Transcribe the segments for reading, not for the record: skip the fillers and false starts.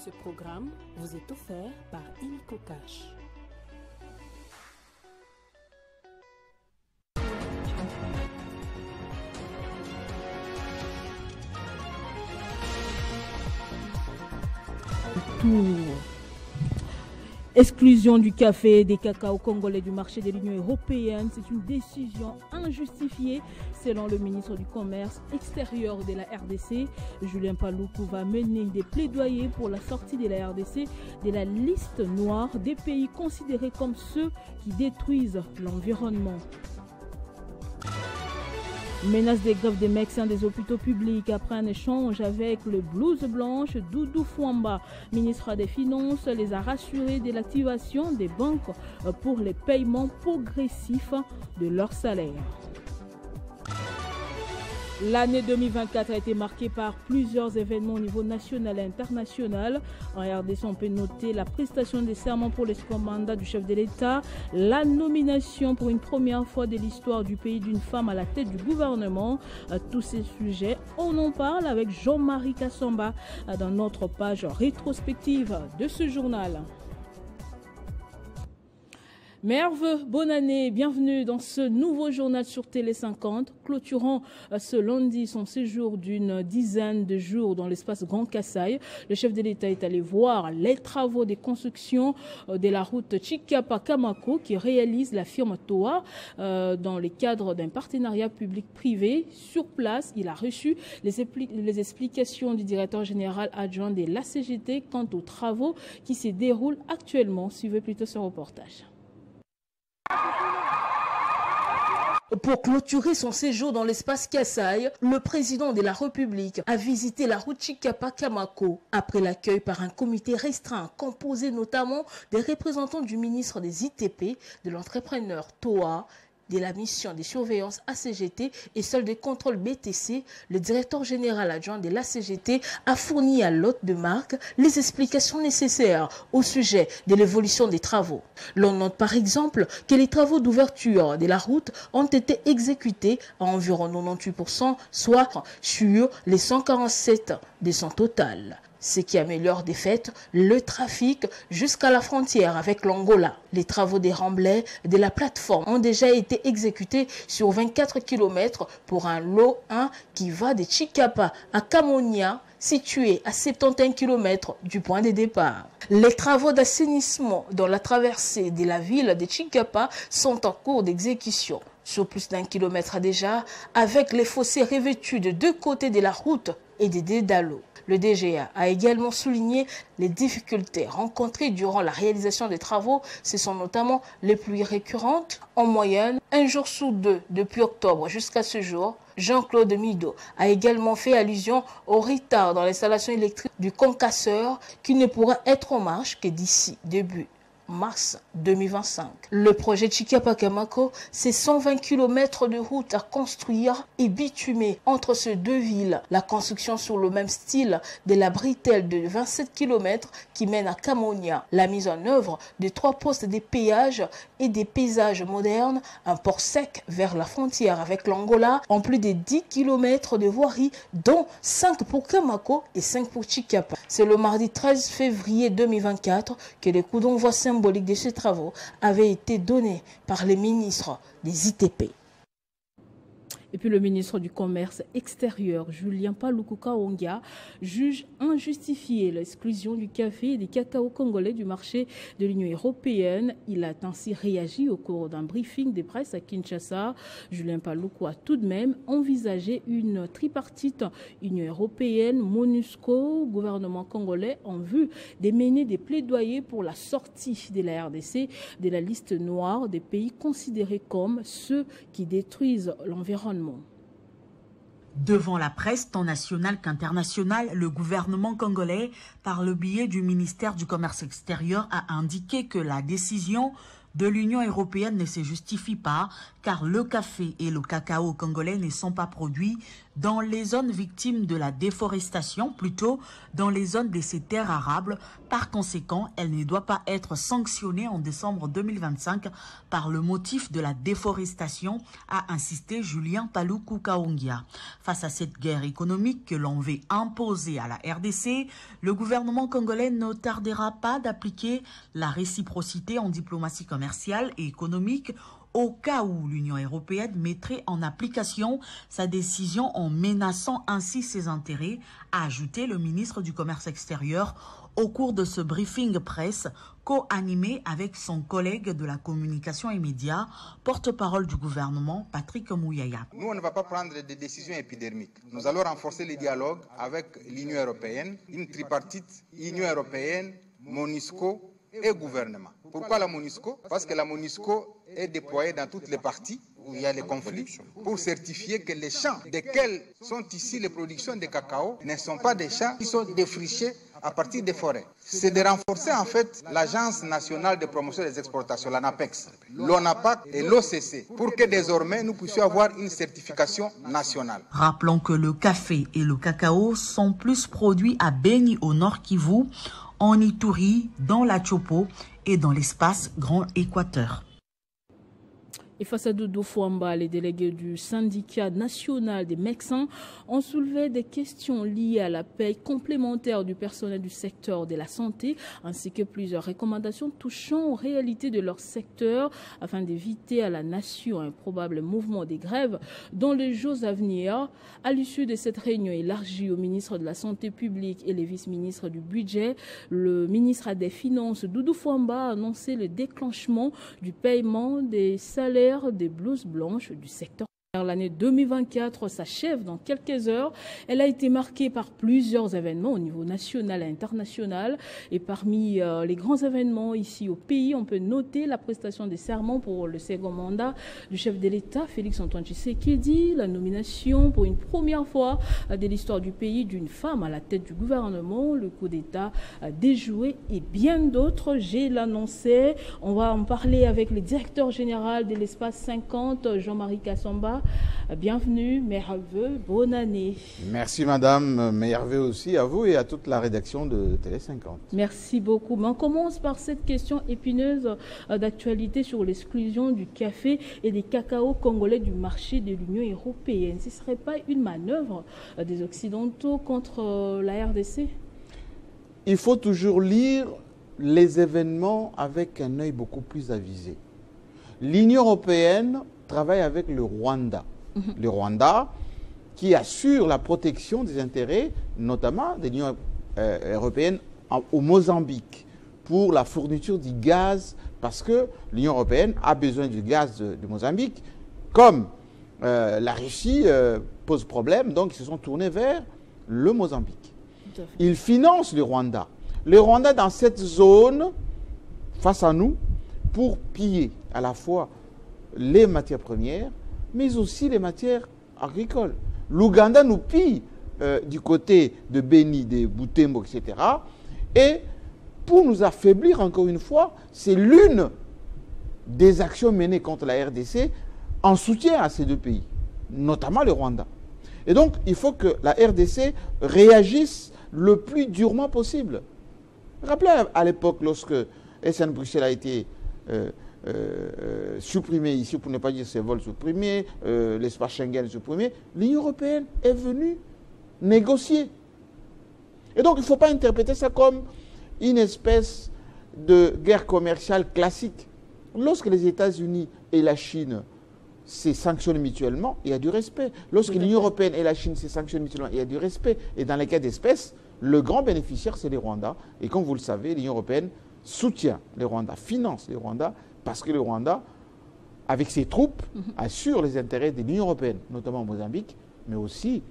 Ce programme vous est offert par Illico Cash. Exclusion du café et des cacao congolais du marché de l'Union européenne, c'est une décision injustifiée selon le ministre du Commerce extérieur de la RDC. Julien Paluku va mener des plaidoyers pour la sortie de la RDC de la liste noire des pays considérés comme ceux qui détruisent l'environnement. Menace des grèves des médecins des hôpitaux publics après un échange avec le blouse blanche. Doudou Fouamba, ministre des Finances, les a rassurés de l'activation des banques pour les paiements progressifs de leurs salaires. L'année 2024 a été marquée par plusieurs événements au niveau national et international. En RDC, on peut noter la prestation des serments pour les second mandats du chef de l'État, la nomination pour une première fois de l'histoire du pays d'une femme à la tête du gouvernement. Tous ces sujets, on en parle avec Jean-Marie Kassamba dans notre page rétrospective de ce journal. Merve, bonne année, bienvenue dans ce nouveau journal sur Télé 50, clôturant ce lundi son séjour d'une dizaine de jours dans l'espace Grand Kassai. Le chef de l'État est allé voir les travaux de construction de la route Chikapa-Kamako qui réalise la firme TOA dans le cadre d'un partenariat public-privé. Sur place, il a reçu les explications du directeur général adjoint de la CGT quant aux travaux qui se déroulent actuellement. Suivez plutôt ce reportage. Pour clôturer son séjour dans l'espace Kassai, le président de la République a visité la route Chikapa-Kamako après l'accueil par un comité restreint composé notamment des représentants du ministre des ITP, de l'entrepreneur TOA, de la mission de surveillance ACGT et celle de contrôle BTC. Le directeur général adjoint de l'ACGT a fourni à l'hôte de marque les explications nécessaires au sujet de l'évolution des travaux. L'on note par exemple que les travaux d'ouverture de la route ont été exécutés à environ 98%, soit sur les 147 de son total. Ce qui améliore de fait le trafic jusqu'à la frontière avec l'Angola. Les travaux des remblais de la plateforme ont déjà été exécutés sur 24 km pour un lot 1 qui va de Chikapa à Kamonia, situé à 71 km du point de départ. Les travaux d'assainissement dans la traversée de la ville de Chikapa sont en cours d'exécution. Sur plus d'un kilomètre déjà, avec les fossés revêtus de deux côtés de la route et des dédalos. Le DGA a également souligné les difficultés rencontrées durant la réalisation des travaux. Ce sont notamment les pluies récurrentes. En moyenne, un jour sur deux depuis octobre jusqu'à ce jour. Jean-Claude Mido a également fait allusion au retard dans l'installation électrique du concasseur qui ne pourra être en marche que d'ici début mars 2025. Le projet Chikapa-Kamako, c'est 120 km de route à construire et bitumer entre ces deux villes. La construction sur le même style de la bretelle de 27 km qui mène à Kamonia. La mise en œuvre de 3 postes de péage et des paysages modernes, un port sec vers la frontière avec l'Angola, en plus de 10 km de voirie, dont 5 pour Kamako et 5 pour Chikapa. C'est le mardi 13 février 2024 que les coups d'envoi symboliques de ces travaux avaient été donnés par les ministres des ITP. Et puis le ministre du Commerce extérieur, Julien Paluku Kaonga, juge injustifiée l'exclusion du café et des cacao congolais du marché de l'Union européenne. Il a ainsi réagi au cours d'un briefing de presse à Kinshasa. Julien Paluku a tout de même envisagé une tripartite Union européenne, MONUSCO, gouvernement congolais, en vue de mener des plaidoyers pour la sortie de la RDC de la liste noire des pays considérés comme ceux qui détruisent l'environnement. Devant la presse, tant nationale qu'internationale, le gouvernement congolais, par le biais du ministère du Commerce extérieur, a indiqué que la décision de l'Union européenne ne se justifie pas car le café et le cacao congolais ne sont pas produits dans les zones victimes de la déforestation, plutôt dans les zones de ces terres arables. Par conséquent, elle ne doit pas être sanctionnée en décembre 2025 par le motif de la déforestation, a insisté Julien Paluku Kaongia. Face à cette guerre économique que l'on veut imposer à la RDC, le gouvernement congolais ne tardera pas d'appliquer la réciprocité en diplomatie commerciale et économique au cas où l'Union européenne mettrait en application sa décision en menaçant ainsi ses intérêts, a ajouté le ministre du Commerce extérieur au cours de ce briefing presse co-animé avec son collègue de la communication et médias, porte-parole du gouvernement, Patrick Mouyaya. Nous, on ne va pas prendre des décisions épidermiques. Nous allons renforcer les dialogues avec l'Union européenne, une tripartite, Union européenne, MONUSCO et gouvernement. Pourquoi la MONUSCO? Parce que la MONUSCO est déployée dans toutes les parties où il y a les conflits pour certifier que les champs desquels sont ici les productions de cacao ne sont pas des champs qui sont défrichés à partir des forêts. C'est de renforcer en fait l'Agence nationale de promotion des exportations, l'ANAPEX, l'ONAPAC et l'OCC, pour que désormais nous puissions avoir une certification nationale. Rappelons que le café et le cacao sont plus produits à Beni au Nord Kivu, en Ituri, dans la Chopo et dans l'espace Grand Équateur. Et face à Doudou Fouamba, les délégués du syndicat national des médecins ont soulevé des questions liées à la paie complémentaire du personnel du secteur de la santé, ainsi que plusieurs recommandations touchant aux réalités de leur secteur afin d'éviter à la nation un probable mouvement des grèves dans les jours à venir. À l'issue de cette réunion élargie au ministre de la Santé publique et les vice-ministres du Budget, le ministre des Finances, Doudou Fouamba, a annoncé le déclenchement du paiement des salaires des blouses blanches du secteur. L'année 2024 s'achève dans quelques heures. Elle a été marquée par plusieurs événements au niveau national et international. Et parmi les grands événements ici au pays, on peut noter la prestation des serments pour le second mandat du chef de l'État, Félix-Antoine Tshisekedi, la nomination pour une première fois de l'histoire du pays d'une femme à la tête du gouvernement, le coup d'État déjoué et bien d'autres. J'ai l'annoncé. On va en parler avec le directeur général de l'espace 50, Jean-Marie Kassamba. Bienvenue, meilleurs vœux, bonne année. Merci madame, meilleurs vœux aussi à vous et à toute la rédaction de Télé 50. Merci beaucoup. Mais on commence par cette question épineuse d'actualité sur l'exclusion du café et des cacao congolais du marché de l'Union européenne. Ce ne serait pas une manœuvre des Occidentaux contre la RDC? Il faut toujours lire les événements avec un œil beaucoup plus avisé. L'Union européenne travaille avec le Rwanda. Le Rwanda qui assure la protection des intérêts, notamment de l'Union européenne au Mozambique, pour la fourniture du gaz, parce que l'Union européenne a besoin du gaz de Mozambique. Comme la Russie pose problème, donc ils se sont tournés vers le Mozambique. Ils financent le Rwanda. Le Rwanda dans cette zone, face à nous, pour piller à la fois les matières premières, mais aussi les matières agricoles. L'Ouganda nous pille du côté de Beni, de Butembo, etc. Et pour nous affaiblir, encore une fois, c'est l'une des actions menées contre la RDC en soutien à ces deux pays, notamment le Rwanda. Et donc, il faut que la RDC réagisse le plus durement possible. Rappelez à l'époque, lorsque SN Bruxelles a été supprimé ici, pour ne pas dire ses vols supprimés, l'espace Schengen supprimé, l'Union européenne est venue négocier. Et donc, il ne faut pas interpréter ça comme une espèce de guerre commerciale classique. Lorsque les États-Unis et la Chine se sanctionnent mutuellement, il y a du respect. Lorsque l'Union européenne et la Chine se sanctionnent mutuellement, il y a du respect. Et dans les cas d'espèces, le grand bénéficiaire, c'est les Rwandais. Et comme vous le savez, l'Union européenne soutient les Rwandais, finance les Rwandais, parce que le Rwanda, avec ses troupes, assure les intérêts de l'Union européenne, notamment au Mozambique, mais aussi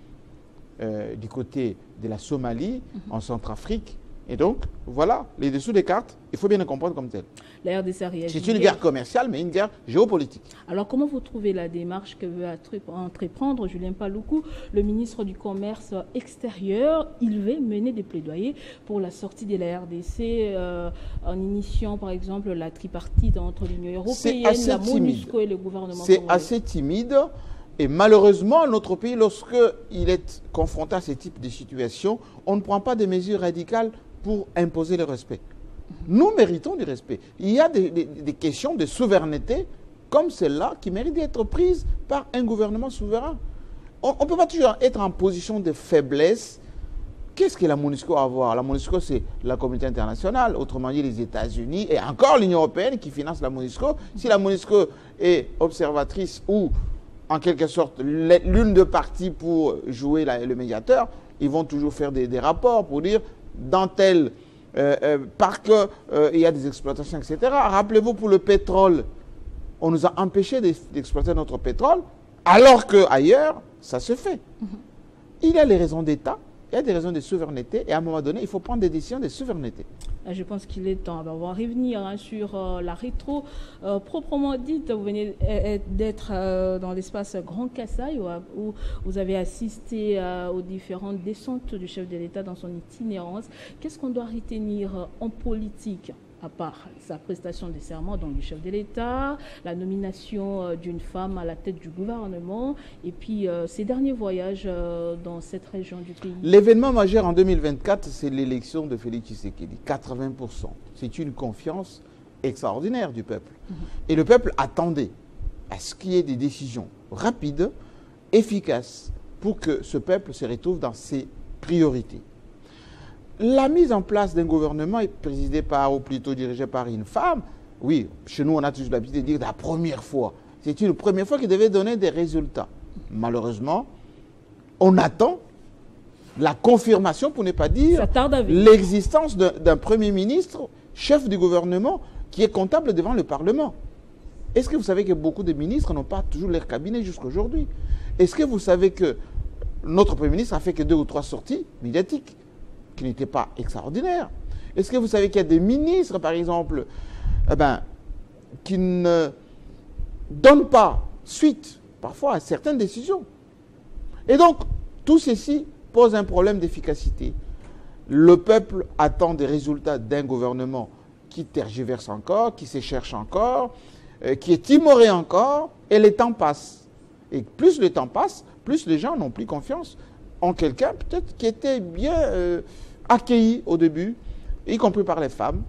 du côté de la Somalie, en Centrafrique, Et donc, voilà, les dessous des cartes, il faut bien les comprendre comme tel. La RDC a réagi. C'est une guerre commerciale, mais une guerre géopolitique. Alors, comment vous trouvez la démarche que veut entreprendre Julien Paluku, le ministre du Commerce extérieur? Il veut mener des plaidoyers pour la sortie de la RDC en initiant, par exemple, la tripartite entre l'Union européenne, la MONUSCO et le gouvernement congolais. C'est congolais. assez timide. Et malheureusement, notre pays, lorsqu'il est confronté à ce type de situation, on ne prend pas des mesures radicales pour imposer le respect. Nous méritons du respect. Il y a des questions de souveraineté comme celle-là qui méritent d'être prises par un gouvernement souverain. On ne peut pas toujours être en position de faiblesse. Qu'est-ce que la MONUSCO a à voir? La MONUSCO, c'est la communauté internationale, autrement dit les États-Unis, et encore l'Union européenne qui finance la MONUSCO. Si la MONUSCO est observatrice ou, en quelque sorte, l'une des parties pour jouer le médiateur, ils vont toujours faire des rapports pour dire dans tel parc, il y a des exploitations, etc. Rappelez-vous, pour le pétrole, on nous a empêchés d'exploiter notre pétrole, alors qu'ailleurs, ça se fait. Il y a les raisons d'État, il y a des raisons de souveraineté, et à un moment donné, il faut prendre des décisions de souveraineté. Je pense qu'il est temps. On va revenir sur la rétro proprement dite. Vous venez d'être dans l'espace Grand Kassai où vous avez assisté aux différentes descentes du chef de l'État dans son itinérance. Qu'est-ce qu'on doit retenir en politique, à part sa prestation de serment, donc du chef de l'État, la nomination d'une femme à la tête du gouvernement, et puis ses derniers voyages dans cette région du pays? L'événement majeur en 2024, c'est l'élection de Félix Tshisekedi, 80%. C'est une confiance extraordinaire du peuple. Et le peuple attendait à ce qu'il y ait des décisions rapides, efficaces, pour que ce peuple se retrouve dans ses priorités. La mise en place d'un gouvernement est présidée par, ou plutôt dirigée par une femme. Oui, chez nous, on a toujours l'habitude de dire la première fois. C'est une première fois qui devait donner des résultats. Malheureusement, on attend la confirmation, pour ne pas dire l'existence d'un Premier ministre, chef du gouvernement, qui est comptable devant le Parlement. Est-ce que vous savez que beaucoup de ministres n'ont pas toujours leur cabinet jusqu'à aujourd'hui? Est-ce que vous savez que notre Premier ministre a fait que 2 ou 3 sorties médiatiques qui n'étaient pas extraordinaires? Est-ce que vous savez qu'il y a des ministres, par exemple, qui ne donnent pas suite, parfois, à certaines décisions? Et donc, tout ceci pose un problème d'efficacité. Le peuple attend des résultats d'un gouvernement qui tergiverse encore, qui se cherche encore, qui est timoré encore, et le temps passe. Et plus le temps passe, plus les gens n'ont plus confiance en quelqu'un peut-être qui était bien accueilli au début, y compris par les femmes,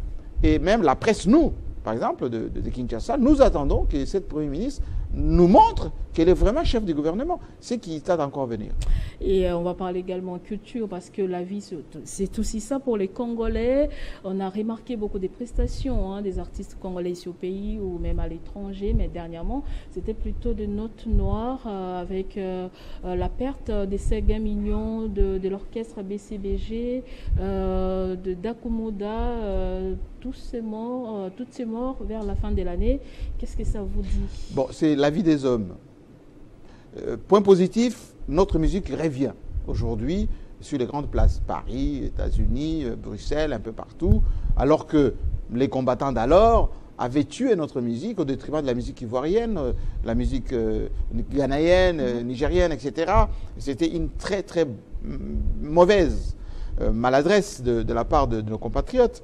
et même la presse, nous, par exemple, de Kinshasa, nous attendons que cette Premier ministre nous montre qu'elle est vraiment chef du gouvernement, ce qui tarde encore à venir. Et on va parler également culture, parce que la vie, c'est aussi ça pour les Congolais. On a remarqué beaucoup des prestations des artistes congolais ici au pays ou même à l'étranger, mais dernièrement, c'était plutôt de notes noires avec la perte des 5 millions de l'orchestre BCBG, de Dakumoda, toutes ces morts vers la fin de l'année. Qu'est-ce que ça vous dit? Bon, c'est la vie des hommes. Point positif, notre musique revient aujourd'hui sur les grandes places, Paris, États-Unis, Bruxelles, un peu partout, alors que les combattants d'alors avaient tué notre musique au détriment de la musique ivoirienne, la musique ghanéenne, nigérienne, etc. C'était une très très mauvaise maladresse de la part de nos compatriotes.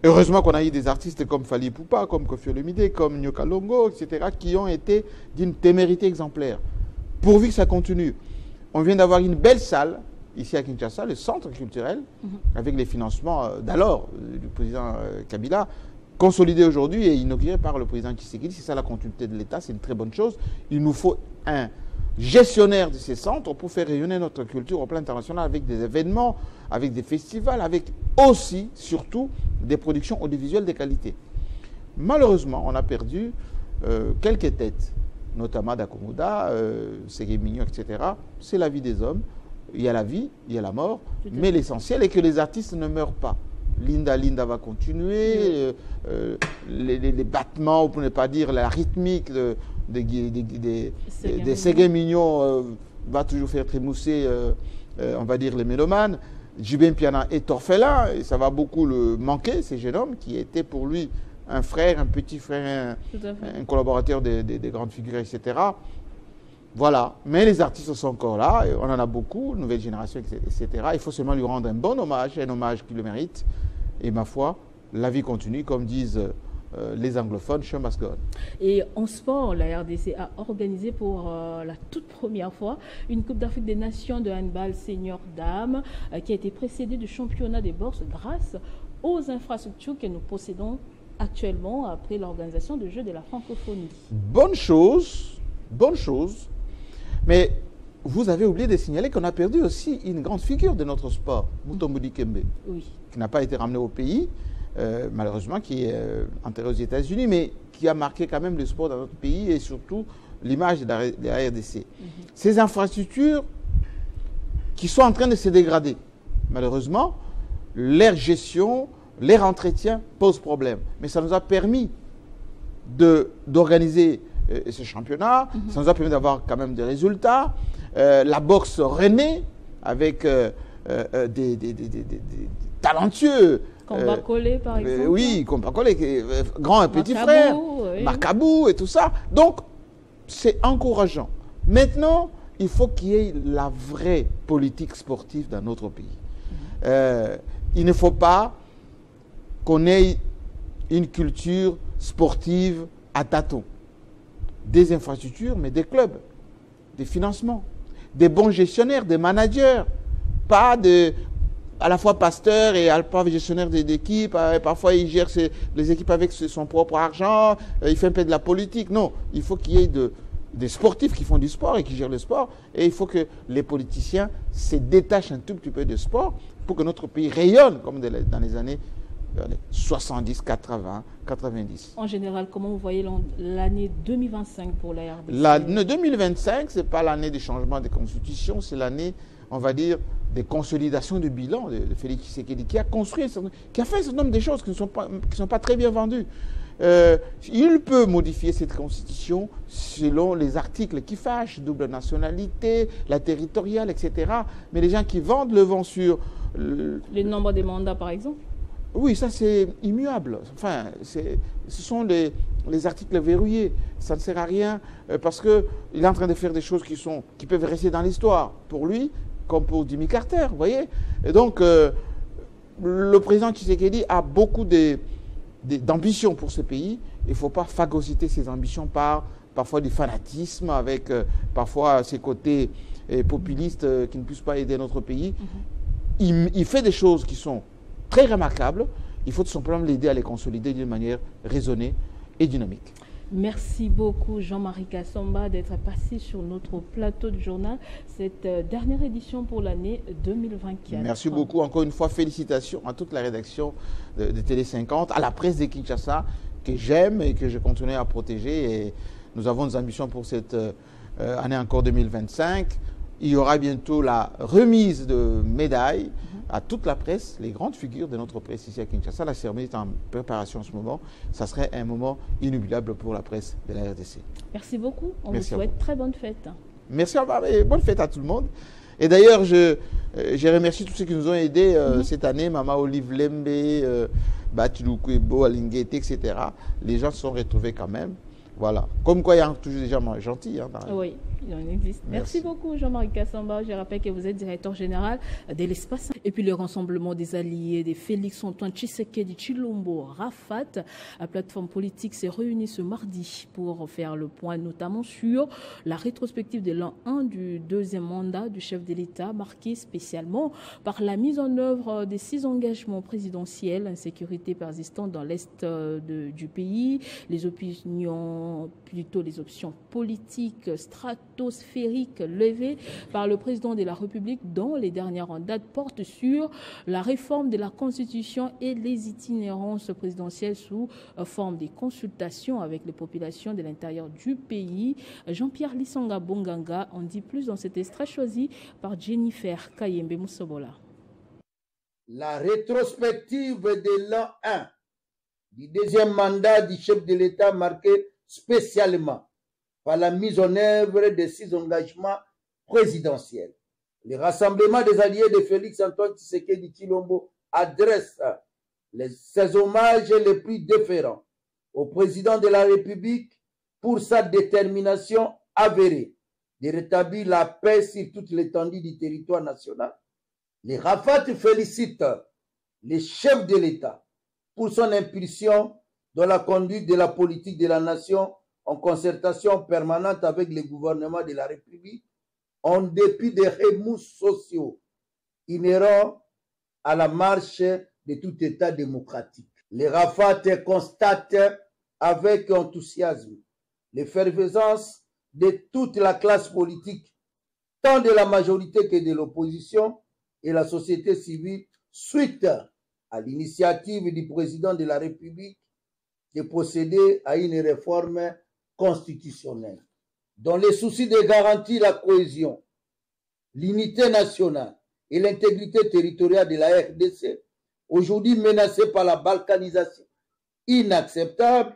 Heureusement qu'on a eu des artistes comme Fally Ipupa, comme Koffi Olomide, comme Nyoka Longo, etc., qui ont été d'une témérité exemplaire. Pourvu que ça continue. On vient d'avoir une belle salle, ici à Kinshasa, le centre culturel, avec les financements d'alors du président Kabila, consolidé aujourd'hui et inauguré par le président Tshisekedi. C'est ça la continuité de l'État, c'est une très bonne chose. Il nous faut un gestionnaire de ces centres pour faire rayonner notre culture au plan international avec des événements, avec des festivals, avec aussi, surtout, des productions audiovisuelles de qualité. Malheureusement, on a perdu quelques têtes, notamment Dakumoda, Ségué Mignon, etc. C'est la vie des hommes. Il y a la vie, il y a la mort, mais l'essentiel est que les artistes ne meurent pas. Linda va continuer, les battements, ou pour ne pas dire la rythmique des Ségué Mignon va toujours faire trémousser, on va dire, les mélomanes. Jubin Piana est orphelin et ça va beaucoup le manquer, ce jeune homme qui était pour lui un frère, un petit frère, un collaborateur des grandes figures, etc. Voilà, mais les artistes sont encore là, on en a beaucoup, nouvelle génération, etc. Il faut seulement lui rendre un bon hommage, un hommage qu'il le mérite. Et ma foi, la vie continue, comme disent les anglophones, show must go on. Et en sport, la RDC a organisé pour la toute première fois une Coupe d'Afrique des Nations de handball senior dames qui a été précédée du championnat des bourses grâce aux infrastructures que nous possédons actuellement après l'organisation de Jeux de la francophonie. Bonne chose, mais vous avez oublié de signaler qu'on a perdu aussi une grande figure de notre sport, Mutombo Dikembe, qui n'a pas été ramené au pays, malheureusement, qui est enterré aux États-Unis, mais qui a marqué quand même le sport dans notre pays et surtout l'image de la RDC. Ces infrastructures qui sont en train de se dégrader, malheureusement, leur gestion, leur entretien pose problème. Mais ça nous a permis d'organiser ce championnat, ça nous a permis d'avoir quand même des résultats. La boxe renaît avec des talentueux. Combat Collé, par exemple. Oui, Combat Collé, grand et petit frère, Macabou et tout ça. Donc, c'est encourageant. Maintenant, il faut qu'il y ait la vraie politique sportive dans notre pays. Il ne faut pas qu'on ait une culture sportive à tâtons. Des infrastructures, mais des clubs, des financements, des bons gestionnaires, des managers, pas à la fois pasteur et à la fois gestionnaire d'équipe, parfois il gère les équipes avec son propre argent, il fait un peu de la politique. Non, il faut qu'il y ait des sportifs qui font du sport et qui gèrent le sport, et il faut que les politiciens se détachent un tout petit peu du sport pour que notre pays rayonne comme dans les années 70, 80, 90. En général, comment vous voyez l'année 2025 pour la RDC? L'année 2025, ce n'est pas l'année des changements de constitution, c'est l'année, on va dire, des consolidations de bilan de Félix Tshisekedi, qui a construit, qui a fait un certain nombre de choses qui ne sont pas très bien vendues. Il peut modifier cette constitution selon les articles qui fâchent, double nationalité, la territoriale, etc. Mais les gens qui vendent le vent sur... Le nombre de mandats, par exemple? Oui, ça c'est immuable. Enfin, ce sont les articles verrouillés. Ça ne sert à rien parce qu'il est en train de faire des choses qui peuvent rester dans l'histoire pour lui, comme pour Jimmy Carter, vous voyez. Et donc, le président Tshisekedi a beaucoup d'ambitions pour ce pays. Il ne faut pas phagocyter ses ambitions par parfois du fanatisme, avec parfois ses côtés populistes qui ne puissent pas aider notre pays. Il fait des choses qui sont très remarquable, il faut tout simplement l'aider à les consolider d'une manière raisonnée et dynamique. Merci beaucoup Jean-Marie Kassamba d'être passé sur notre plateau de journal, cette dernière édition pour l'année 2024. Merci beaucoup, encore une fois, félicitations à toute la rédaction de Télé 50, à la presse de Kinshasa, que j'aime et que je continue à protéger. Et nous avons des ambitions pour cette année encore 2025. Il y aura bientôt la remise de médailles à toute la presse, les grandes figures de notre presse ici à Kinshasa. La cérémonie est en préparation en ce moment. Ça serait un moment inoubliable pour la presse de la RDC. Merci beaucoup. On vous souhaite très bonne fête. Merci, et bonne fête à tout le monde. Et d'ailleurs, je remercie tous ceux qui nous ont aidés cette année, Mama Olive Lembe, Batilou Kwebo, Alingete, etc. Les gens se sont retrouvés quand même. Voilà. Comme quoi, il y a toujours des gens gentils. Oui, il en existe. Merci beaucoup, Jean-Marie Kassamba. Je rappelle que vous êtes directeur général de l'espace. Et puis, le rassemblement des alliés de Félix-Antoine Tshisekedi Tshilombo Rafat, la plateforme politique, s'est réunie ce mardi pour faire le point, notamment sur la rétrospective de l'an 1 du deuxième mandat du chef de l'État, marqué spécialement par la mise en œuvre des 6 engagements présidentiels, insécurité persistante dans l'est du pays, les options politiques stratosphériques levées par le président de la République dont les dernières en date portent sur la réforme de la Constitution et les itinérances présidentielles sous forme des consultations avec les populations de l'intérieur du pays. Jean-Pierre Lissanga Bonganga en dit plus dans cet extrait choisi par Jennifer Kayembe Moussobola. La rétrospective de l'an 1 du deuxième mandat du chef de l'État marqué spécialement par la mise en œuvre de 6 engagements présidentiels. Le rassemblement des alliés de Félix Antoine Tshisekedi Tshilombo adresse ses hommages les plus déférents au président de la République pour sa détermination avérée de rétablir la paix sur toute l'étendue du territoire national. Les Rafat félicitent les chefs de l'État pour son impulsion dans la conduite de la politique de la nation en concertation permanente avec le gouvernement de la République, en dépit des remous sociaux inhérents à la marche de tout État démocratique. Les Rafat constatent avec enthousiasme l'effervescence de toute la classe politique, tant de la majorité que de l'opposition et la société civile, suite à l'initiative du président de la République de procéder à une réforme constitutionnelle. Dans les soucis de garantir la cohésion, l'unité nationale et l'intégrité territoriale de la RDC, aujourd'hui menacée par la balkanisation inacceptable,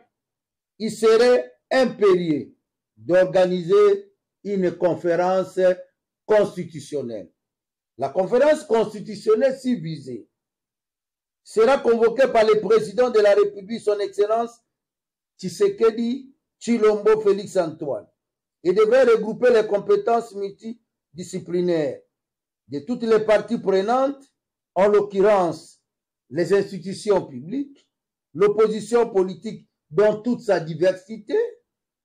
il serait impérieux d'organiser une conférence constitutionnelle. La conférence constitutionnelle si visée sera convoquée par le président de la République, son Excellence Tshisekedi Tshilombo Félix Antoine, et devrait regrouper les compétences multidisciplinaires de toutes les parties prenantes, en l'occurrence les institutions publiques, l'opposition politique dans toute sa diversité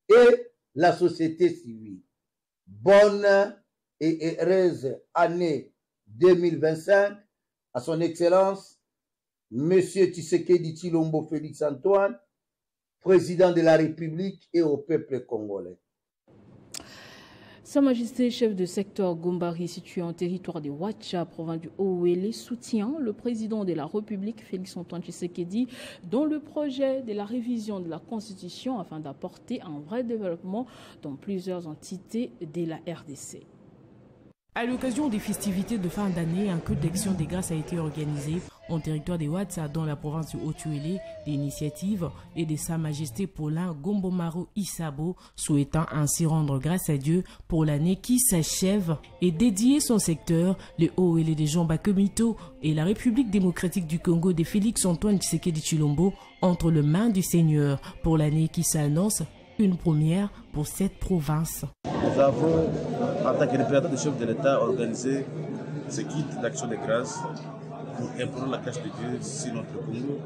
et la société civile. Bonne et heureuse année 2025 à son Excellence Monsieur Tshisekedi Tshilombo Félix Antoine, président de la République, et au peuple congolais. Sa Majesté, chef de secteur Gombari, situé en territoire de Ouacha, province du Haut-Ouélé, soutient le président de la République, Félix Antoine Tshisekedi, dans le projet de la révision de la Constitution afin d'apporter un vrai développement dans plusieurs entités de la RDC. À l'occasion des festivités de fin d'année, un culte d'action des grâces a été organisé en territoire de Ouatsa, dans la province du Haut-Uélé, d'initiative et de Sa Majesté Paulin Gombomaro Issabo, souhaitant ainsi rendre grâce à Dieu pour l'année qui s'achève et dédier son secteur, le Haut-Uélé de Jean Bakomito et la République démocratique du Congo de Félix Antoine Tshisekedi Tshilombo entre les mains du Seigneur pour l'année qui s'annonce, une première pour cette province. Nous avons, en tant que représentant du chef de l'État, organisé ce guide d'action de grâce pour implorer la grâce de Dieu sur notre Congo.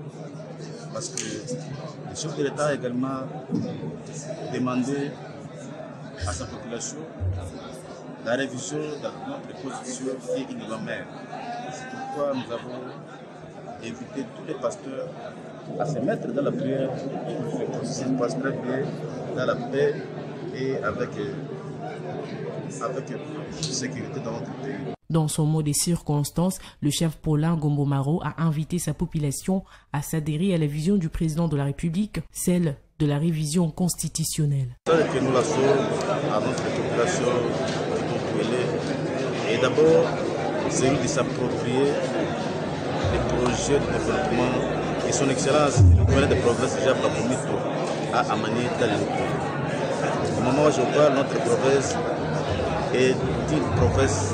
Parce que le chef de l'État a également demandé à sa population la révision de notre constitution qui est une loi mère. C'est pourquoi nous avons invité tous les pasteurs à se mettre dans la prière et que le processus se passe très bien dans la paix et avec sécurité dans notre pays. Dans son mot des circonstances, le chef Paulin Gombomaro a invité sa population à s'adhérer à la vision du président de la République, celle de la révision constitutionnelle. Ce que nous lançons à notre population du Haut-Uélé est d'abord celui de s'approprier les projets de développement et son excellence, le gouverneur de province Jean Bakomito a amené dans le pays. Au moment où je parle, notre province est une province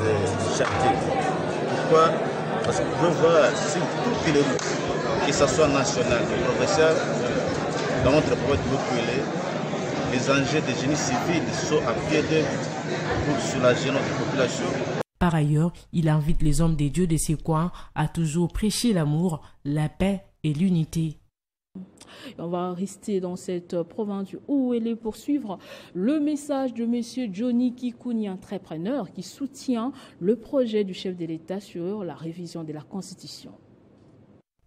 châtée. Pourquoi? Parce qu'on peut voir sur toutes les routes, que ce soit national ou provincial, dans notre province de Haut-Uélé, les enjeux de génie civil sont à pied d'œuvre pour soulager notre population. Par ailleurs, il invite les hommes des dieux de ces coins à toujours prêcher l'amour, la paix et l'unité. On va rester dans cette province du Haut-Uélé pour suivre le message de M. Johnny Kikouni, entrepreneur qui soutient le projet du chef de l'État sur la révision de la Constitution.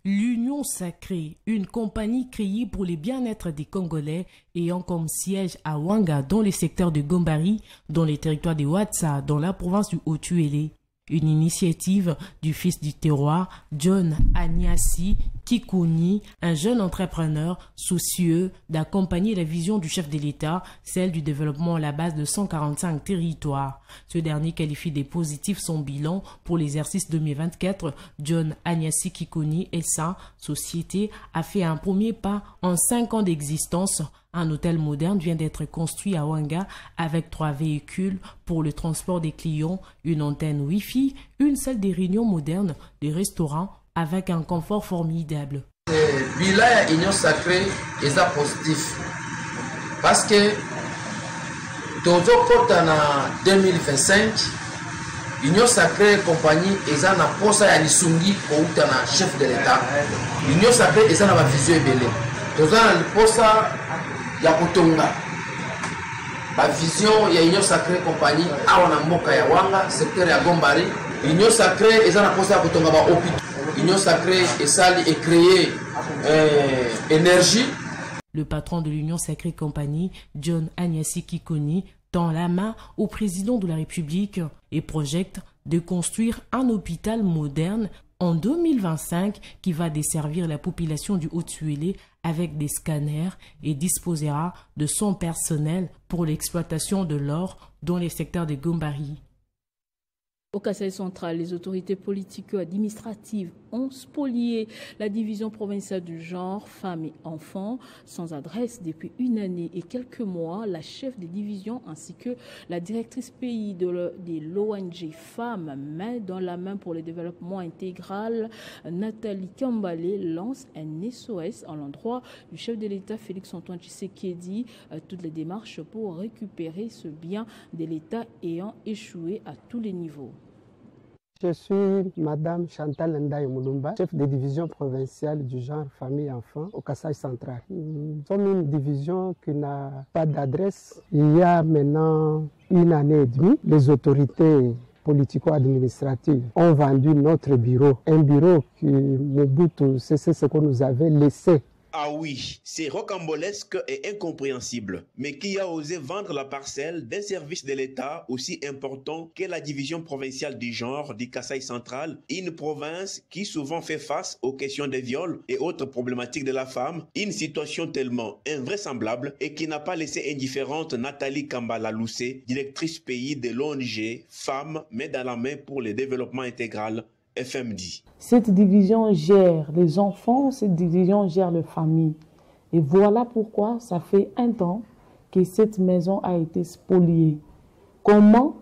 L'Union Sacrée, une compagnie créée pour le bien-être des Congolais ayant comme siège à Ouanga dans le secteur de Gombari, dans les territoires de Ouatsa, dans la province du Haut-Uélé. Une initiative du fils du terroir, John Agnassi Kikouni, un jeune entrepreneur soucieux d'accompagner la vision du chef de l'État, celle du développement à la base de 145 territoires. Ce dernier qualifie de positif son bilan pour l'exercice 2024. John Agnassi Kikouni et sa société a fait un premier pas en 5 ans d'existence Un hôtel moderne vient d'être construit à Ouanga avec 3 véhicules pour le transport des clients, une antenne Wi-Fi, une salle de réunion moderne, des restaurants avec un confort formidable. Le bilan Union Sacrée est positif parce que toujours en 2025, Union Sacrée compagnie est en poste à Nisungi pour le chef de l'État. Union Sacrée est en vision belé. Toujours en poste ya Kutonga. La vision ya Union Sacrée compagnie à Wanamboka ya Wanga, secteur ya Gombari. Union Sacrée est en poste à Kutonga ba hôpital. Union Sacrée est créée énergie. Le patron de l'Union Sacrée Compagnie, John Agnasi Kikoni, tend la main au président de la République et projette de construire un hôpital moderne en 2025 qui va desservir la population du Haut-Tuélé avec des scanners et disposera de son personnel pour l'exploitation de l'or dans les secteurs de Gombari. Au Kasaï central, les autorités politico-administratives ont spolié la division provinciale du genre femmes et enfants. Sans adresse depuis une année et quelques mois, la chef de division ainsi que la directrice pays de l'ONG Femmes Main dans la main pour le développement intégral, Nathalie Kambalé, lance un SOS à l'endroit du chef de l'État Félix-Antoine Tshisekedi. Toutes les démarches pour récupérer ce bien de l'État ayant échoué à tous les niveaux. Je suis Madame Chantal Ndaye Moulumba, chef de division provinciale du genre famille et enfants au Kasaï central. Nous sommes une division qui n'a pas d'adresse. Il y a maintenant une année et demie, les autorités politico-administratives ont vendu notre bureau. Un bureau que Mobutu, c'est ce qu'on nous avait laissé. Ah oui, c'est rocambolesque et incompréhensible. Mais qui a osé vendre la parcelle d'un service de l'État aussi important que la division provinciale du genre du Kasaï central, une province qui souvent fait face aux questions des viols et autres problématiques de la femme, une situation tellement invraisemblable et qui n'a pas laissé indifférente Nathalie Kambala Loussé, directrice pays de l'ONG Femmes Main dans la main pour le développement intégral. FMD. Cette division gère les enfants, cette division gère les familles. Et voilà pourquoi ça fait un temps que cette maison a été spoliée. Comment?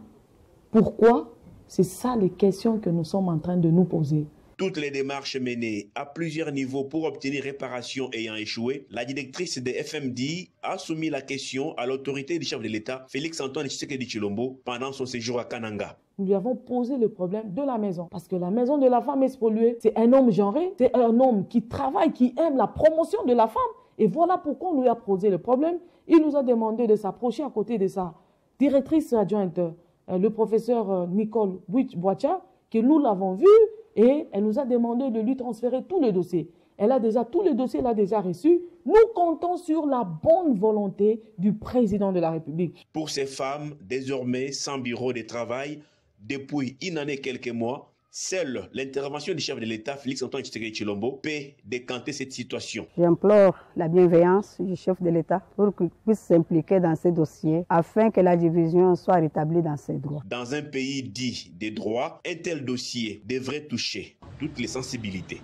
Pourquoi? C'est ça les questions que nous sommes en train de nous poser. Toutes les démarches menées à plusieurs niveaux pour obtenir réparation ayant échoué, la directrice de FMD a soumis la question à l'autorité du chef de l'État, Félix-Antoine Tshisekedi Tshilombo, pendant son séjour à Kananga. Nous lui avons posé le problème de la maison. Parce que la maison de la femme est spoliée. C'est un homme genré, c'est un homme qui travaille, qui aime la promotion de la femme. Et voilà pourquoi on lui a posé le problème. Il nous a demandé de s'approcher à côté de sa directrice adjointe, le professeur Nicole Boicha, que nous l'avons vu, et elle nous a demandé de lui transférer tous les dossiers. Elle a déjà tous les dossiers, elle a déjà reçus. Nous comptons sur la bonne volonté du président de la République. Pour ces femmes, désormais sans bureau de travail, depuis une année et quelques mois, seule l'intervention du chef de l'État, Félix-Antoine Tshisekedi Tshilombo, peut décanter cette situation. J'implore la bienveillance du chef de l'État pour qu'il puisse s'impliquer dans ces dossiers afin que la division soit rétablie dans ses droits. Dans un pays dit des droits, un tel dossier devrait toucher toutes les sensibilités.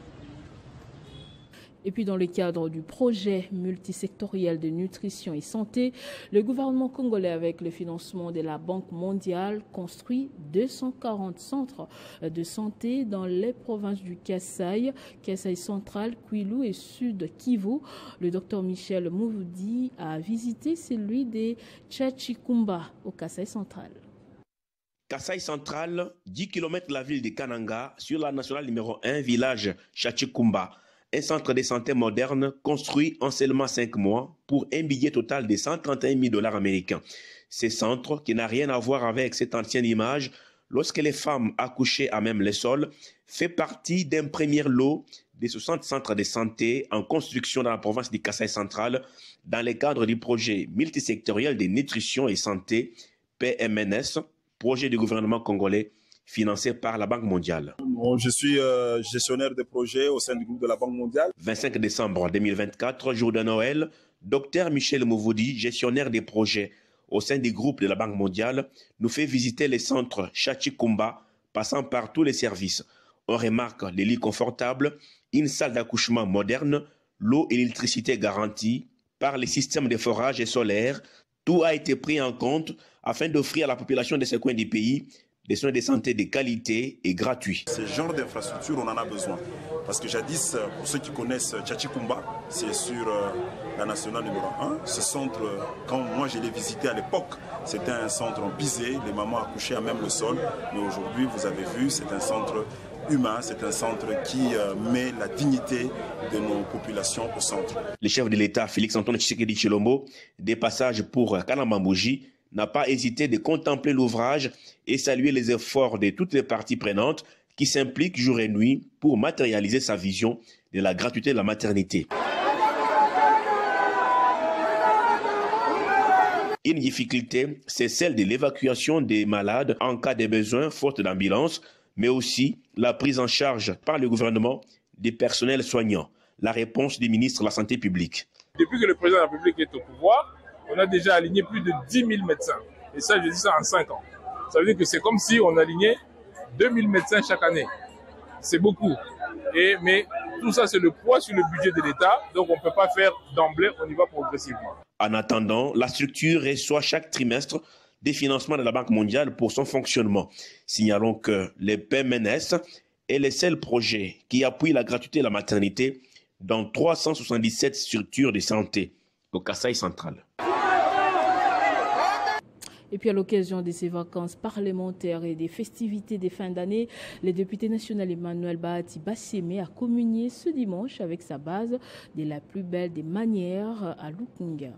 Et puis dans le cadre du projet multisectoriel de nutrition et santé, le gouvernement congolais avec le financement de la Banque mondiale construit 240 centres de santé dans les provinces du Kasaï central, Kwilu et Sud Kivu. Le docteur Michel Mouvoudi a visité celui de Tchachikumba au Kasaï central. Kasaï central, 10 km de la ville de Kananga, sur la nationale numéro 1, village Tchachikumba. Un centre de santé moderne construit en seulement 5 mois pour un billet total de 131 000 $ américains. Ce centre, qui n'a rien à voir avec cette ancienne image, lorsque les femmes accouchaient à même le sol, fait partie d'un premier lot de 60 centres de santé en construction dans la province du Kasaï central dans le cadre du projet multisectoriel de nutrition et santé, PMNS, projet du gouvernement congolais financé par la Banque mondiale. Je suis gestionnaire de projet au sein du groupe de la Banque mondiale. 25 décembre 2024, jour de Noël, Dr Michel Mouvoudi, gestionnaire des projets au sein du groupe de la Banque mondiale, nous fait visiter les centres Tchachikumba, passant par tous les services. On remarque les lits confortables, une salle d'accouchement moderne, l'eau et l'électricité garantie, par les systèmes de forage et solaire. Tout a été pris en compte afin d'offrir à la population de ce coin du pays des soins de santé de qualité et gratuits. Ce genre d'infrastructure, on en a besoin. Parce que jadis, pour ceux qui connaissent Tchatchikumba, c'est sur la nationale numéro 1. Ce centre, quand moi je l'ai visité à l'époque, c'était un centre en pisé, les mamans accouchaient à même le sol. Mais aujourd'hui, vous avez vu, c'est un centre humain, c'est un centre qui met la dignité de nos populations au centre. Le chef de l'État, Félix-Antoine Tshisekedi Tshilombo, des passages pour Kalambambouji, n'a pas hésité de contempler l'ouvrage et saluer les efforts de toutes les parties prenantes qui s'impliquent jour et nuit pour matérialiser sa vision de la gratuité de la maternité. Une difficulté, c'est celle de l'évacuation des malades en cas de besoin, faute d'ambulance, mais aussi la prise en charge par le gouvernement des personnels soignants. La réponse du ministre de la Santé publique. Depuis que le président de la République est au pouvoir, on a déjà aligné plus de 10 000 médecins. Et ça, je dis ça en 5 ans. Ça veut dire que c'est comme si on alignait 2000 médecins chaque année. C'est beaucoup. Mais tout ça, c'est le poids sur le budget de l'État. Donc, on ne peut pas faire d'emblée, on y va progressivement. En attendant, la structure reçoit chaque trimestre des financements de la Banque mondiale pour son fonctionnement. Signalons que le PMNS est le seul projet qui appuie la gratuité de la maternité dans 377 structures de santé au Kasaï central. Et puis à l'occasion de ces vacances parlementaires et des festivités des fins d'année, le député national Emmanuel Bahati Basseme a communié ce dimanche avec sa base de la plus belle des manières à Lukunga.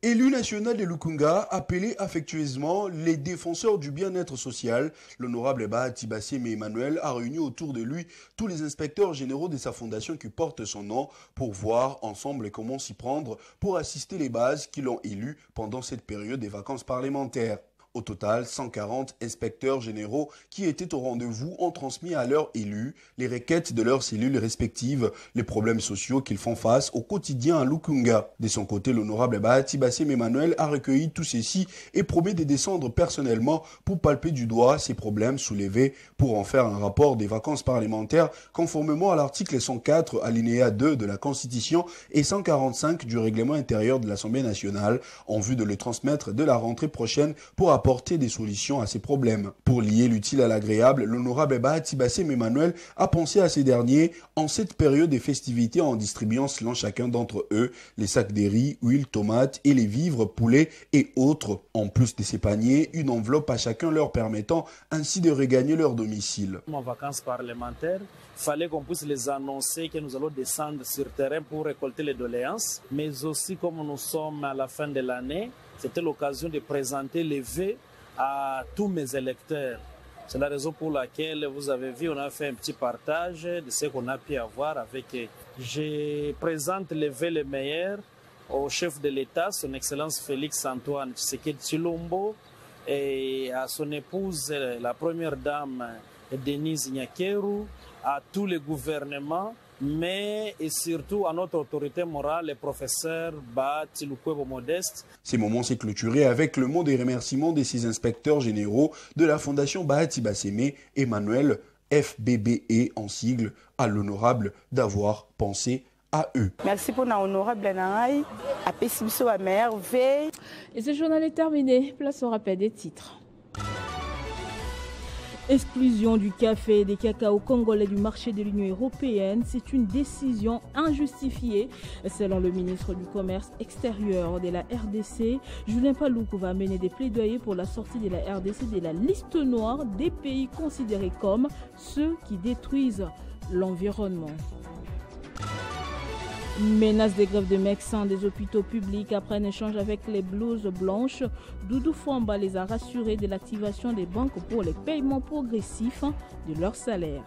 Élu national de Lukunga, appelé affectueusement les défenseurs du bien-être social, l'honorable Bahati Basseme Emmanuel a réuni autour de lui tous les inspecteurs généraux de sa fondation qui porte son nom pour voir ensemble comment s'y prendre pour assister les bases qui l'ont élu pendant cette période des vacances parlementaires. Au total, 140 inspecteurs généraux qui étaient au rendez-vous ont transmis à leurs élus les requêtes de leurs cellules respectives, les problèmes sociaux qu'ils font face au quotidien à Lukunga. De son côté, l'honorable Bahati Basseme Emmanuel a recueilli tout ceci et promet de descendre personnellement pour palper du doigt ces problèmes soulevés pour en faire un rapport des vacances parlementaires conformément à l'article 104 alinéa 2 de la Constitution et 145 du règlement intérieur de l'Assemblée nationale en vue de le transmettre de la rentrée prochaine pour apporter des solutions à ces problèmes. Pour lier l'utile à l'agréable, l'honorable Bahati Basseme Emmanuel a pensé à ces derniers en cette période des festivités en distribuant selon chacun d'entre eux les sacs de riz, huile, tomates et les vivres, poulets et autres. En plus de ces paniers, une enveloppe à chacun leur permettant ainsi de regagner leur domicile. En vacances parlementaires, il fallait qu'on puisse les annoncer que nous allons descendre sur terrain pour récolter les doléances, mais aussi comme nous sommes à la fin de l'année, c'était l'occasion de présenter les vœux à tous mes électeurs. C'est la raison pour laquelle vous avez vu, on a fait un petit partage de ce qu'on a pu avoir avec eux. Je présente les vœux les meilleurs au chef de l'État, son Excellence Félix-Antoine Tshisekedi Tshilombo, et à son épouse, la première dame Denise Nyakeru, à tous les gouvernements, mais et surtout à notre autorité morale, le professeur Bahati Lukwebo Modeste. Ces moments s'est clôturé avec le mot des remerciements de ces inspecteurs généraux de la Fondation Bahati Basseme Emmanuel, FBBE en sigle, à l'honorable d'avoir pensé à eux. Merci pour l'honorable Nangaï, à Pessibiso à merveille. Et ce journal est terminé. Place au rappel des titres. Exclusion du café et des cacao congolais du marché de l'Union européenne, c'est une décision injustifiée. Selon le ministre du Commerce extérieur de la RDC, Julien Paluku va mener des plaidoyers pour la sortie de la RDC de la liste noire des pays considérés comme ceux qui détruisent l'environnement. Menace des grèves de médecins des hôpitaux publics après un échange avec les blouses blanches. Doudou Fouamba les a rassurés de l'activation des banques pour les paiements progressifs de leurs salaires.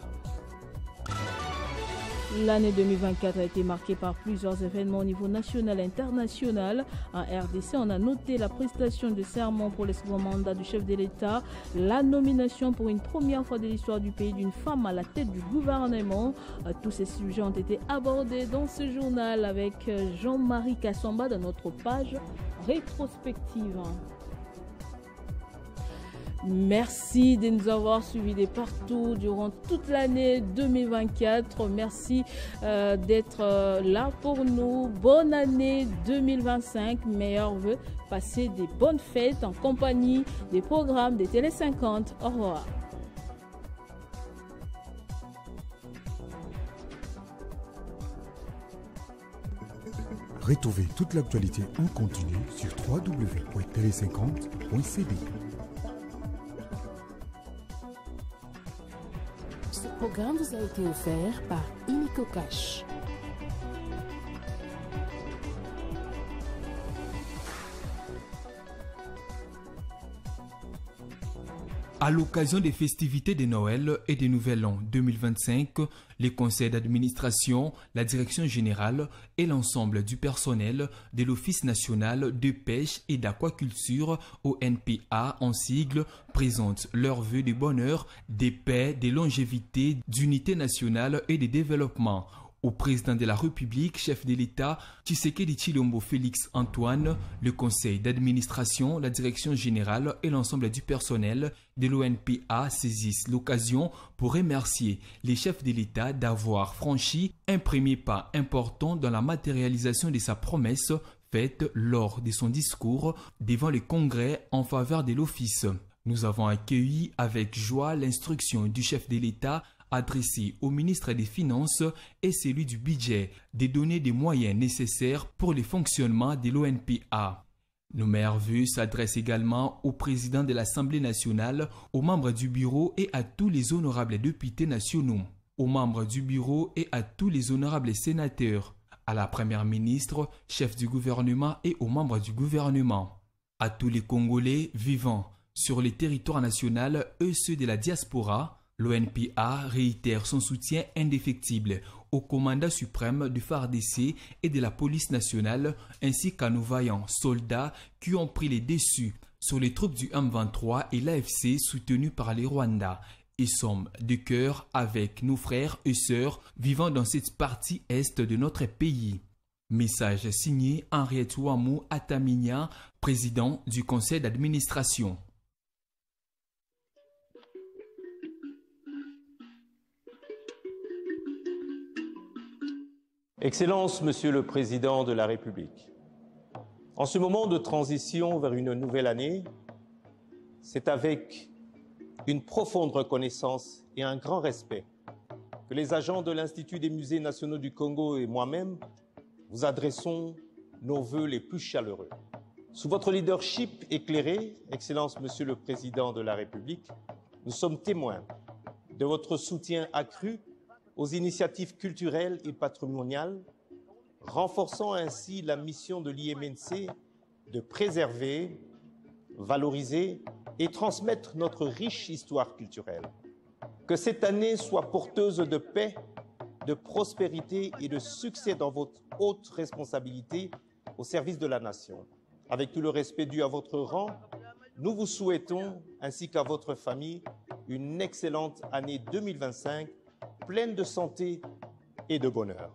L'année 2024 a été marquée par plusieurs événements au niveau national et international. En RDC, on a noté la prestation de serment pour le second mandat du chef de l'État, la nomination pour une première fois de l'histoire du pays d'une femme à la tête du gouvernement. Tous ces sujets ont été abordés dans ce journal avec Jean-Marie Kassamba dans notre page rétrospective. Merci de nous avoir suivis de partout durant toute l'année 2024. Merci d'être là pour nous. Bonne année 2025. Meilleurs vœux. Passez des bonnes fêtes en compagnie des programmes de Télé 50. Au revoir. Retrouvez toute l'actualité en continu sur www.tele50.cd. Ce programme vous a été offert par Illico Cash. À l'occasion des festivités de Noël et des Nouvel An 2025, les conseils d'administration, la direction générale et l'ensemble du personnel de l'Office national de pêche et d'aquaculture ONPA en sigle présentent leurs vœux de bonheur, de paix, de longévité, d'unité nationale et de développement. Au président de la République, chef de l'État, Tshisekedi Tshilombo Félix Antoine, le conseil d'administration, la direction générale et l'ensemble du personnel de l'ONPA saisissent l'occasion pour remercier les chefs de l'État d'avoir franchi un premier pas important dans la matérialisation de sa promesse faite lors de son discours devant le Congrès en faveur de l'Office. Nous avons accueilli avec joie l'instruction du chef de l'État adressé au ministre des Finances et celui du Budget de donner des moyens nécessaires pour le fonctionnement de l'ONPA. Nos meilleurs vœux s'adressent également au président de l'Assemblée nationale, aux membres du bureau et à tous les honorables députés nationaux, aux membres du bureau et à tous les honorables sénateurs, à la première ministre, chef du gouvernement et aux membres du gouvernement, à tous les Congolais vivant sur le territoire national et ceux de la diaspora. L'ONPA réitère son soutien indéfectible au commandant suprême du FARDC et de la police nationale ainsi qu'à nos vaillants soldats qui ont pris les dessus sur les troupes du M23 et l'AFC soutenues par les Rwandais et sommes de cœur avec nos frères et sœurs vivant dans cette partie est de notre pays. Message signé Henriette Ouamou Ataminia, président du conseil d'administration. Excellences, Monsieur le Président de la République, en ce moment de transition vers une nouvelle année, c'est avec une profonde reconnaissance et un grand respect que les agents de l'Institut des musées nationaux du Congo et moi-même vous adressons nos vœux les plus chaleureux. Sous votre leadership éclairé, Excellences, Monsieur le Président de la République, nous sommes témoins de votre soutien accru aux initiatives culturelles et patrimoniales, renforçant ainsi la mission de l'IMNC de préserver, valoriser et transmettre notre riche histoire culturelle. Que cette année soit porteuse de paix, de prospérité et de succès dans votre haute responsabilité au service de la nation. Avec tout le respect dû à votre rang, nous vous souhaitons, ainsi qu'à votre famille, une excellente année 2025, pleine de santé et de bonheur.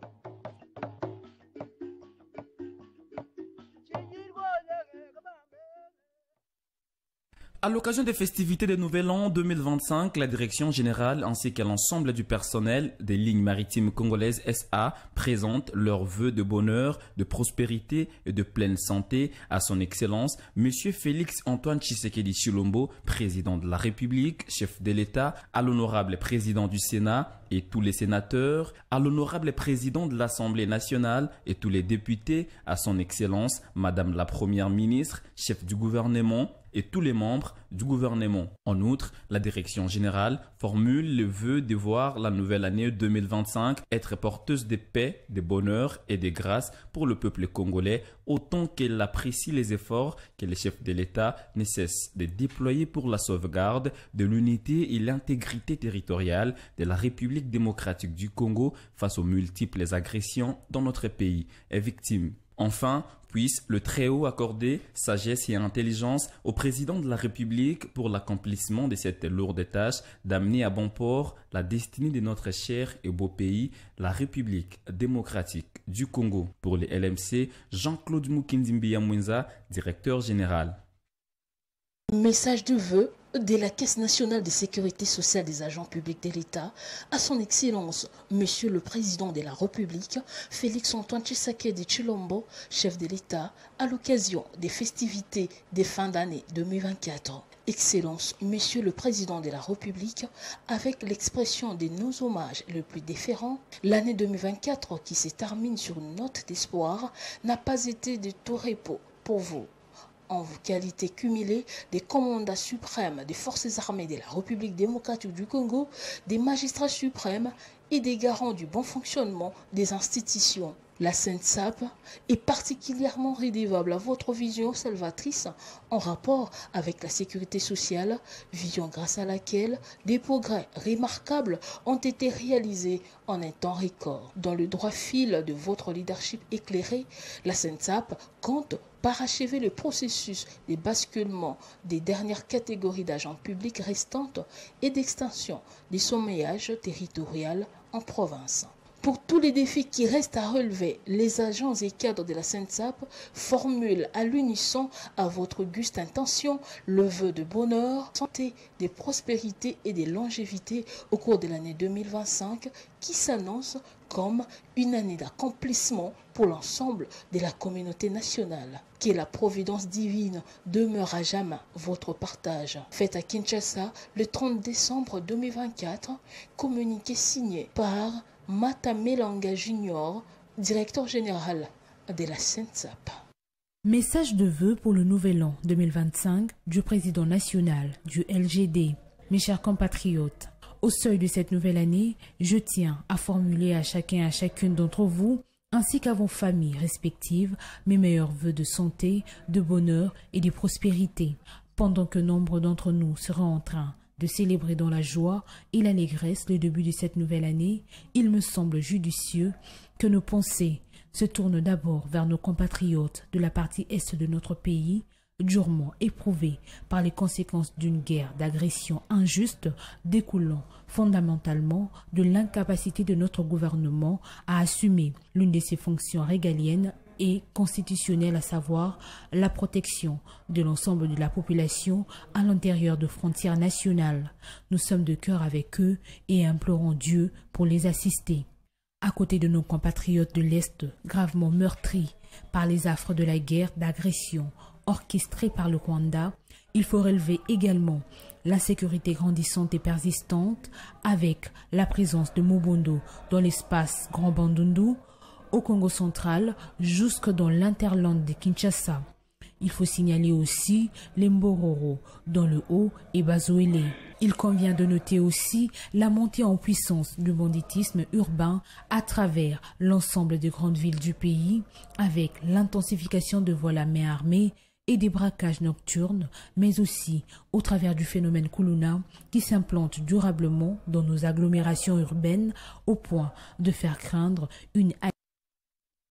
À l'occasion des festivités de Nouvel An 2025, la Direction générale ainsi que l'ensemble du personnel des lignes maritimes congolaises SA présentent leurs vœux de bonheur, de prospérité et de pleine santé à son Excellence M. Félix Antoine Tshisekedi Tshilombo, président de la République, chef de l'État, à l'honorable président du Sénat et tous les sénateurs, à l'honorable président de l'Assemblée nationale et tous les députés, à son Excellence Madame la Première ministre, chef du gouvernement, et tous les membres du gouvernement. En outre, la Direction générale formule le vœu de voir la nouvelle année 2025 être porteuse de paix, de bonheur et de grâce pour le peuple congolais, autant qu'elle apprécie les efforts que les chefs de l'État ne cessent de déployer pour la sauvegarde de l'unité et l'intégrité territoriale de la République démocratique du Congo face aux multiples agressions dans notre pays et victimes. Enfin, puisse le Très-Haut accorder sagesse et intelligence au président de la République pour l'accomplissement de cette lourde tâche d'amener à bon port la destinée de notre cher et beau pays, la République démocratique du Congo. Pour les LMC, Jean-Claude Mukindimbiya Mwenza, directeur général. Message de vœux de la Caisse nationale de sécurité sociale des agents publics de l'État à son Excellence, Monsieur le Président de la République, Félix-Antoine Tshisekedi Tshilombo, chef de l'État, à l'occasion des festivités des fins d'année 2024. Excellence, Monsieur le Président de la République, avec l'expression de nos hommages les plus déférents, l'année 2024 qui se termine sur une note d'espoir n'a pas été de tout repos pour vous. En qualité cumulée des commandants suprêmes des forces armées de la République démocratique du Congo, des magistrats suprêmes et des garants du bon fonctionnement des institutions. La SENSAP est particulièrement rédévable à votre vision salvatrice en rapport avec la sécurité sociale, vision grâce à laquelle des progrès remarquables ont été réalisés en un temps record. Dans le droit fil de votre leadership éclairé, la SENSAP compte parachever le processus de basculement des dernières catégories d'agents publics restantes et d'extension des sommellages territorial en province. Pour tous les défis qui restent à relever, les agents et cadres de la SENSAP formulent à l'unisson à votre auguste intention le vœu de bonheur, santé, de prospérité et de longévité au cours de l'année 2025 qui s'annonce comme une année d'accomplissement pour l'ensemble de la communauté nationale. Que la providence divine demeure à jamais votre partage. Fait à Kinshasa le 30 décembre 2024, communiqué signé par Mata Melanga Junior, directeur général de la SENSAP. Message de vœux pour le nouvel an 2025 du président national du LGD. Mes chers compatriotes, au seuil de cette nouvelle année, je tiens à formuler à chacun et à chacune d'entre vous, ainsi qu'à vos familles respectives, mes meilleurs vœux de santé, de bonheur et de prospérité, pendant que nombre d'entre nous seront en train de célébrer dans la joie et l'allégresse le début de cette nouvelle année. Il me semble judicieux que nos pensées se tournent d'abord vers nos compatriotes de la partie est de notre pays, durement éprouvés par les conséquences d'une guerre d'agression injuste découlant fondamentalement de l'incapacité de notre gouvernement à assumer l'une de ses fonctions régaliennes et constitutionnelle, à savoir la protection de l'ensemble de la population à l'intérieur de frontières nationales. Nous sommes de cœur avec eux et implorons Dieu pour les assister. À côté de nos compatriotes de l'Est gravement meurtris par les affres de la guerre d'agression orchestrée par le Rwanda, il faut relever également l'insécurité grandissante et persistante avec la présence de Mobondo dans l'espace Grand Bandundu, au Congo central, jusque dans l'interland de Kinshasa. Il faut signaler aussi les Mbororo dans le Haut et Bazoélé. Il convient de noter aussi la montée en puissance du banditisme urbain à travers l'ensemble des grandes villes du pays, avec l'intensification de vols à main armée et des braquages nocturnes, mais aussi au travers du phénomène Kuluna qui s'implante durablement dans nos agglomérations urbaines au point de faire craindre une